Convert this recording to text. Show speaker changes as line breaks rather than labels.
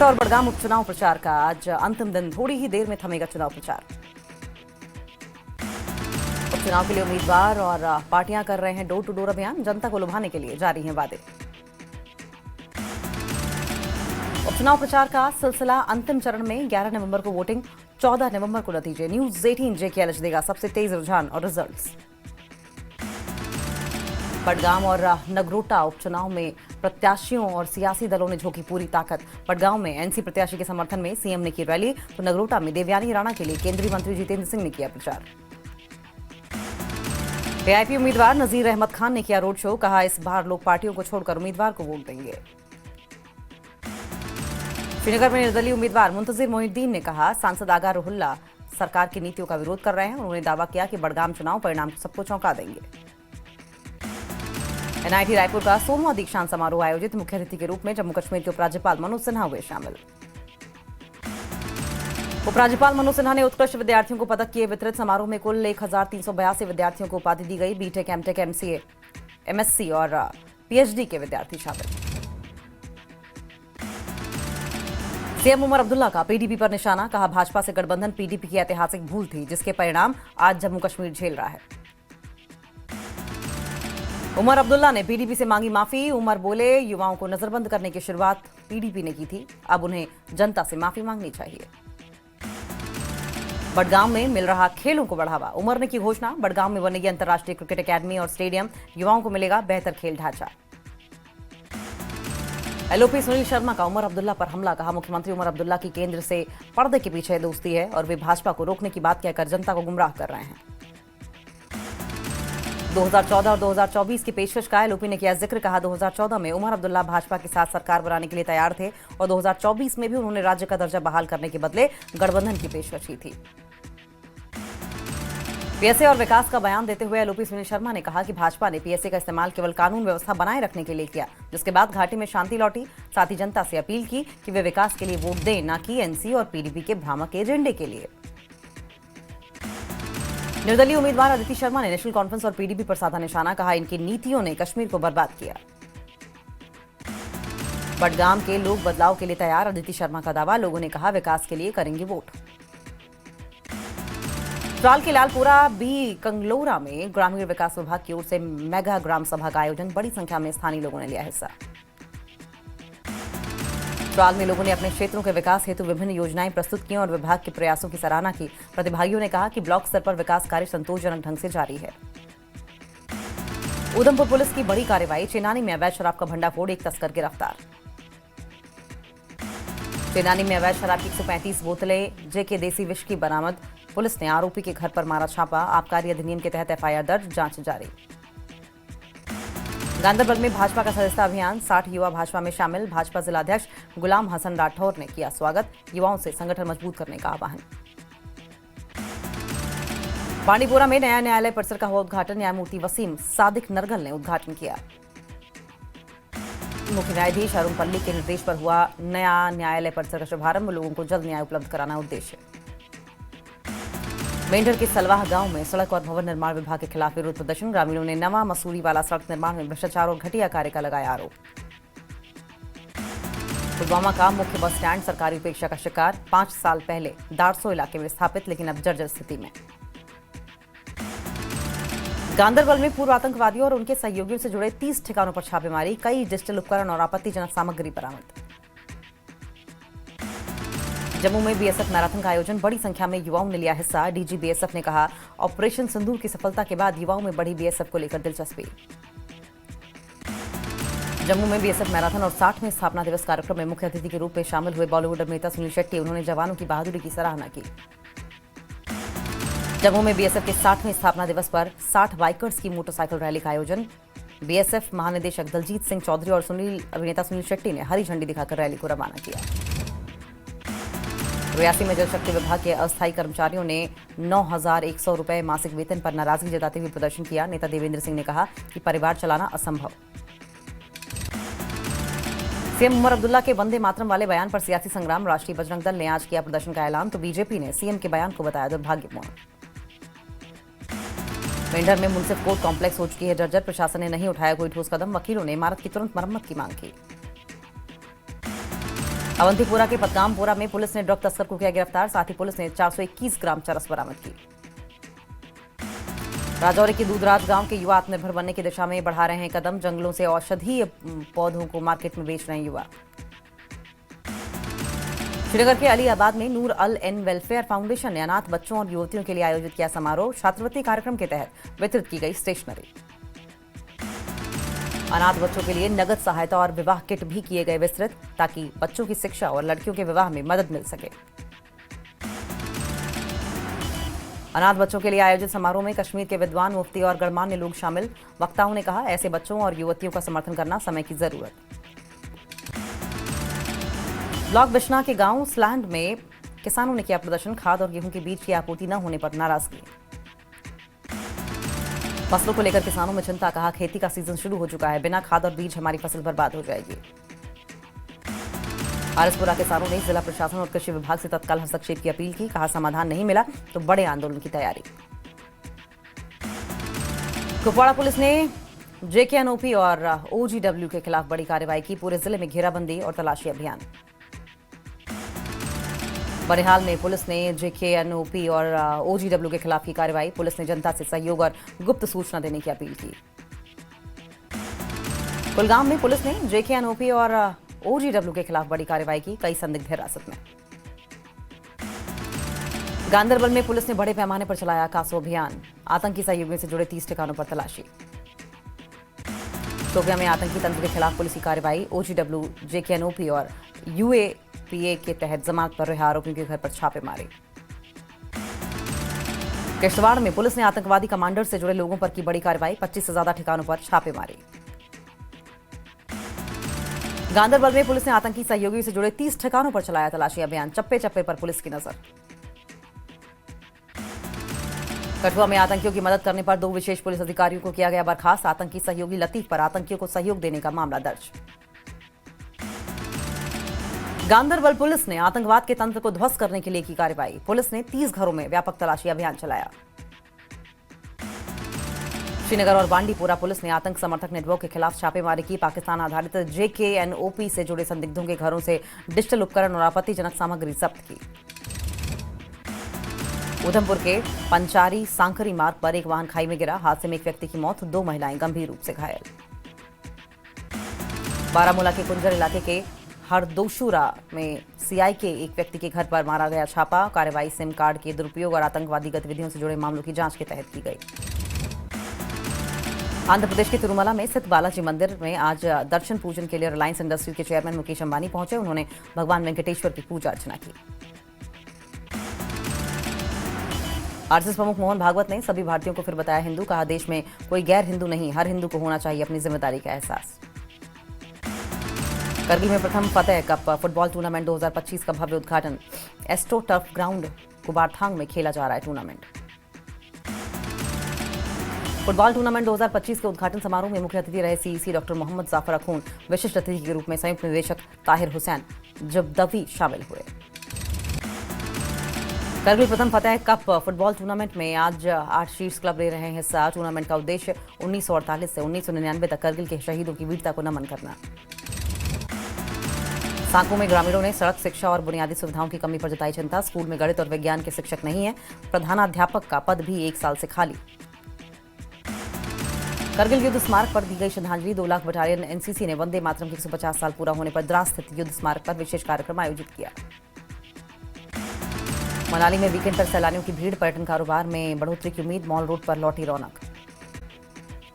नगरोटा और बड़गाम उपचुनाव प्रचार का आज अंतिम दिन। थोड़ी ही देर में थमेगा चुनाव प्रचार। उपचुनाव के लिए उम्मीदवार और पार्टियां कर रहे हैं डोर टू डोर अभियान। जनता को लुभाने के लिए जारी हैं वादे। उपचुनाव प्रचार का सिलसिला अंतिम चरण में। 11 नवंबर को वोटिंग, 14 नवंबर को नतीजे। न्यूज 18 JKLH देगा सबसे तेज रुझान और रिजल्ट्स। बड़गाम और नगरोटा उपचुनाव में प्रत्याशियों और सियासी दलों ने झोंकी पूरी ताकत। बड़गांव में एनसी प्रत्याशी के समर्थन में सीएम ने की रैली, तो नगरोटा में देवयानी राणा के लिए केंद्रीय मंत्री जितेंद्र सिंह ने किया प्रचार। वीआईपी उम्मीदवार नजीर अहमद खान ने किया रोड शो। कहा, इस बार लोग पार्टियों को छोड़कर उम्मीदवार को वोट देंगे। श्रीनगर में निर्दलीय उम्मीदवार मुंतजिर मोहिउद्दीन ने कहा, सांसद आगा रुहुल्ला सरकार की नीतियों का विरोध कर रहे हैं। उन्होंने दावा किया कि बड़गाम चुनाव परिणाम सबको चौंका देंगे। एनआईटी रायपुर का 16वां दीक्षांत समारोह आयोजित। मुख्य अतिथि के रूप में जम्मू कश्मीर के उपराज्यपाल मनोज सिन्हा हुए शामिल। उपराज्यपाल मनोज सिन्हा ने उत्कृष्ट विद्यार्थियों को पदक किए वितरित। समारोह में कुल 1382 विद्यार्थियों को उपाधि दी गई। बीटेक, एमटेक, MCA, MSc और PhD के विद्यार्थी शामिल। सीएम उमर अब्दुल्ला का पीडीपी पर निशाना। कहा, भाजपा से गठबंधन पीडीपी की ऐतिहासिक भूल थी, जिसके परिणाम आज जम्मू कश्मीर झेल रहा है। उमर अब्दुल्ला ने पीडीपी से मांगी माफी। उमर बोले, युवाओं को नजरबंद करने की शुरुआत पीडीपी ने की थी, अब उन्हें जनता से माफी मांगनी चाहिए। बड़गांव में मिल रहा खेलों को बढ़ावा। उमर ने की घोषणा। बड़गांव में बनेगी अंतर्राष्ट्रीय क्रिकेट अकेडमी और स्टेडियम। युवाओं को मिलेगा बेहतर खेल ढांचा। एलओपी सुनील शर्मा का उमर अब्दुल्ला पर हमला। कहा, मुख्यमंत्री उमर अब्दुल्ला की केंद्र से पर्दे के पीछे दोस्ती है और वे भाजपा को रोकने की बात कहकर जनता को गुमराह कर रहे हैं। 2014 और 2024 की पेशकश का एलओपी ने किया जिक्र। कहा, 2014 में उमर अब्दुल्ला भाजपा के साथ सरकार बनाने के लिए तैयार थे और 2024 में भी उन्होंने राज्य का दर्जा बहाल करने के बदले गठबंधन की पेशकश की थी। पीएसए और विकास का बयान देते हुए एलओपी सुनील शर्मा ने कहा कि भाजपा ने पीएसए का इस्तेमाल केवल कानून व्यवस्था बनाए रखने के लिए किया, जिसके बाद घाटी में शांति लौटी। साथ ही जनता से अपील की कि वे विकास के लिए वोट दें, न कि एनसी और पीडीपी के भ्रामक एजेंडे के लिए। निर्दलीय उम्मीदवार अदिति शर्मा ने नेशनल कॉन्फ्रेंस और पीडीपी पर साधा निशाना। कहा, इनकी नीतियों ने कश्मीर को बर्बाद किया। बड़गाम के लोग बदलाव के लिए तैयार। अदिति शर्मा का दावा। लोगों ने कहा, विकास के लिए करेंगे वोट। ट्राल के लालपुरा बी कंगलोरा में ग्रामीण विकास विभाग की ओर से मेगा ग्राम सभा का आयोजन। बड़ी संख्या में स्थानीय लोगों ने लिया हिस्सा। ट्राल में लोगों ने अपने क्षेत्रों के विकास हेतु विभिन्न योजनाएं प्रस्तुत की और विभाग के प्रयासों की सराहना की। प्रतिभागियों ने कहा कि ब्लॉक स्तर पर विकास कार्य संतोषजनक ढंग से जारी है। उधमपुर पुलिस की बड़ी कार्रवाई। चेनानी में अवैध शराब का भंडाफोड़, एक तस्कर गिरफ्तार। चेनानी में अवैध शराब की 135 बोतलें जेके देसी विष की बरामद। पुलिस ने आरोपी के घर पर मारा छापा। आबकारी अधिनियम के तहत एफआईआर दर्ज, जांच जारी। गांधरबल में भाजपा का सदस्यता अभियान। 60 युवा भाजपा में शामिल। भाजपा जिलाध्यक्ष गुलाम हसन राठौर ने किया स्वागत। युवाओं से संगठन मजबूत करने का आह्वान। बांडीपोरा में नया न्यायालय परिसर का हुआ उद्घाटन। न्यायमूर्ति वसीम सादिक नरगल ने उद्घाटन किया। मुख्य न्यायाधीश अरुण पल्ली के निर्देश पर हुआ नया न्यायालय परिसर का शुभारंभ। लोगों को जल्द न्याय उपलब्ध कराना उद्देश्य। मेंढर के सलवाह गांव में सड़क और भवन निर्माण विभाग के खिलाफ विरोध प्रदर्शन। ग्रामीणों ने नवा मसूरी वाला सड़क निर्माण में भ्रष्टाचार और घटिया कार्य का लगाया आरोप। पुलवामा का मुख्य बस स्टैंड सरकारी उपेक्षा का शिकार। 5 साल पहले दारसो इलाके में स्थापित, लेकिन अब जर्जर स्थिति में। गांधरबल में पूर्व आतंकवादियों और उनके सहयोगियों से जुड़े 30 ठिकानों पर छापेमारी। कई डिजिटल उपकरण और आपत्तिजनक सामग्री बरामद। जम्मू में बीएसएफ मैराथन का आयोजन। बड़ी संख्या में युवाओं ने लिया हिस्सा। डीजी बीएसएफ ने कहा, ऑपरेशन सिंदूर की सफलता के बाद युवाओं में बढ़ी बीएसएफ को लेकर दिलचस्पी। जम्मू में बीएसएफ मैराथन और 60वें स्थापना दिवस कार्यक्रम में मुख्य अतिथि के रूप में शामिल हुए बॉलीवुड अभिनेता सुनील शेट्टी। उन्होंने जवानों की बहादुरी की सराहना की। जम्मू में बीएसएफ के 60वें स्थापना दिवस पर 60 बाइकर्स की मोटरसाइकिल रैली का आयोजन। बीएसएफ महानिदेशक दलजीत सिंह चौधरी और अभिनेता सुनील शेट्टी ने हरी झंडी दिखाकर रैली को रवाना किया। रियासी में जल शक्ति विभाग के अस्थायी कर्मचारियों ने 9,100 रुपए मासिक वेतन पर नाराजगी जताते हुए प्रदर्शन किया। नेता देवेंद्र सिंह ने कहा कि परिवार चलाना असंभव। सीएम उमर अब्दुल्ला के वंदे मातरम वाले बयान पर सियासी संग्राम। राष्ट्रीय बजरंग दल ने आज किया प्रदर्शन का ऐलान, तो बीजेपी ने सीएम के बयान को बताया दुर्भाग्यपूर्ण। मेंढर में मुंसिफ कोर्ट कॉम्प्लेक्स हो चुकी है जर्जर। प्रशासन ने नहीं उठाया कोई ठोस कदम। वकीलों ने इमारत की तुरंत मरम्मत की मांग की। अवंतीपुरा के पतगामपुरा में पुलिस ने ड्रग तस्कर को किया गिरफ्तार। साथ ही पुलिस ने 421 ग्राम चरस बरामद की। राजौरी के दूधराज गांव के युवा आत्मनिर्भर बनने की दिशा में बढ़ा रहे हैं कदम। जंगलों से औषधीय पौधों को मार्केट में बेच रहे हैं युवा। श्रीनगर के अलीआबाद में नूर अल एन वेलफेयर फाउंडेशन ने अनाथ बच्चों और युवतियों के लिए आयोजित किया समारोह। छात्रवृत्ति कार्यक्रम के तहत वितरित की गई स्टेशनरी। अनाथ बच्चों के लिए नगद सहायता और विवाह किट भी किए गए विस्तृत, ताकि बच्चों की शिक्षा और लड़कियों के विवाह में मदद मिल सके। अनाथ बच्चों के लिए आयोजित समारोह में कश्मीर के विद्वान, मुफ्ती और गणमान्य लोग शामिल। वक्ताओं ने कहा, ऐसे बच्चों और युवतियों का समर्थन करना समय की जरूरत। ब्लॉक बिश्ना के गांव स्लैंड में किसानों ने किया प्रदर्शन। खाद और गेहूं के बीज की आपूर्ति न होने पर नाराजगी। फसलों को लेकर किसानों में चिंता। कहा, खेती का सीजन शुरू हो चुका है, बिना खाद और बीज हमारी फसल बर्बाद हो जाएगी। आरएसपुरा किसानों ने जिला प्रशासन और कृषि विभाग से तत्काल हस्तक्षेप की अपील की। कहा, समाधान नहीं मिला तो बड़े आंदोलन की तैयारी। कुपवाड़ा पुलिस ने जेकेएनओपी और ओजीडब्ल्यू के खिलाफ बड़ी कार्रवाई की। पूरे जिले में घेराबंदी और तलाशी अभियान। बनिहाल में पुलिस ने जेकेएनओपी और ओजीडब्ल्यू के खिलाफ की कार्रवाई। पुलिस ने जनता से सहयोग और गुप्त सूचना देने की अपील की। कुलगाम में पुलिस ने जेकेएनओपी और ओजीडब्ल्यू के खिलाफ बड़ी कार्रवाई की। कई संदिग्ध हिरासत में। गांदरबल में पुलिस ने बड़े पैमाने पर चलाया कासो अभियान। आतंकी सहयोगियों से जुड़े 30 ठिकानों पर तलाशी। शोपियां में आतंकी तंत्र के खिलाफ पुलिस की कार्रवाई। ओजीडब्ल्यू, जेकेएनओपी और यूएपीए के तहत जमानत पर रिहा आरोपियों के घर पर छापे मारे। किश्तवाड़ में पुलिस ने आतंकवादी कमांडर से जुड़े लोगों पर की बड़ी कार्रवाई। 25 से ज्यादा ठिकानों पर छापे मारे। गांदरबल में पुलिस ने आतंकी सहयोगियों से जुड़े 30 ठिकानों पर चलाया तलाशी अभियान। चप्पे चप्पे पर पुलिस की नजर। कठुआ में आतंकियों की मदद करने पर 2 विशेष पुलिस अधिकारियों को किया गया बर्खास्त। आतंकी सहयोगी लतीफ पर आतंकियों को सहयोग देने का मामला दर्ज। गांदरबल पुलिस ने आतंकवाद के तंत्र को ध्वस्त करने के लिए की कार्रवाई। पुलिस ने 30 घरों में व्यापक तलाशी अभियान चलाया। श्रीनगर और बांडीपुरा पुलिस ने आतंक समर्थक नेटवर्क के खिलाफ छापेमारी की। पाकिस्तान आधारित जेकेएनओपी से जुड़े संदिग्धों के घरों से डिजिटल उपकरण और आपत्तिजनक सामग्री जब्त की। उधमपुर के पंचारी सांकरी मार्ग पर एक वाहन खाई में गिरा। हादसे में एक व्यक्ति की मौत, 2 महिलाएं गंभीर रूप से घायल। बारामूला के कुंजर इलाके के हरदोशुरा में सीआई के एक व्यक्ति के घर पर मारा गया छापा। कार्रवाई सिम कार्ड के दुरुपयोग और आतंकवादी गतिविधियों से जुड़े मामलों की जांच के तहत की गई। आंध्र प्रदेश के तिरुमला में स्थित बालाजी मंदिर में आज दर्शन पूजन के लिए रिलायंस इंडस्ट्रीज के चेयरमैन मुकेश अंबानी पहुंचे। उन्होंने भगवान वेंकटेश्वर की पूजा अर्चना की। आरएसएस प्रमुख मोहन भागवत ने सभी भारतीयों को फिर बताया हिंदू। कहा, देश में कोई गैर हिंदू नहीं, हर हिंदू को होना चाहिए अपनी जिम्मेदारी का एहसास। करगिल में प्रथम फतेह कप फुटबॉल टूर्नामेंट 2025 का भव्य उद्घाटन। एस्ट्रो टर्फ ग्राउंड कुबारथांग में खेला जा रहा है टूर्नामेंट। फुटबॉल टूर्नामेंट 2025 के उद्घाटन समारोह में मुख्य अतिथि रहे सीईसी डॉक्टर मोहम्मद जाफर अखून। विशिष्ट अतिथि के रूप में संयुक्त निदेशक ताहिर हुसैन जबदवी शामिल हुए। करगिल प्रथम फतेह कप फुटबॉल टूर्नामेंट में आज 8 शीर्ष क्लब ले रहे हैं हिस्सा। टूर्नामेंट का उद्देश्य 1948 से 1999 तक करगिल के शहीदों की वीरता को नमन करना। सांको में ग्रामीणों ने सड़क, शिक्षा और बुनियादी सुविधाओं की कमी पर जताई चिंता। स्कूल में गणित और विज्ञान के शिक्षक नहीं है। प्रधानाध्यापक का पद भी 1 साल से खाली। करगिल युद्ध स्मारक पर दी गई श्रद्धांजलि। 2 लाख बटालियन एनसीसी ने वंदे मातरम के 150 साल पूरा होने पर द्रास स्थित युद्ध स्मारक पर विशेष कार्यक्रम आयोजित किया। मनाली में वीकेंड पर सैलानियों की भीड़, पर्यटन कारोबार में बढ़ोतरी की उम्मीद। मॉल रोड पर लौटी रौनक।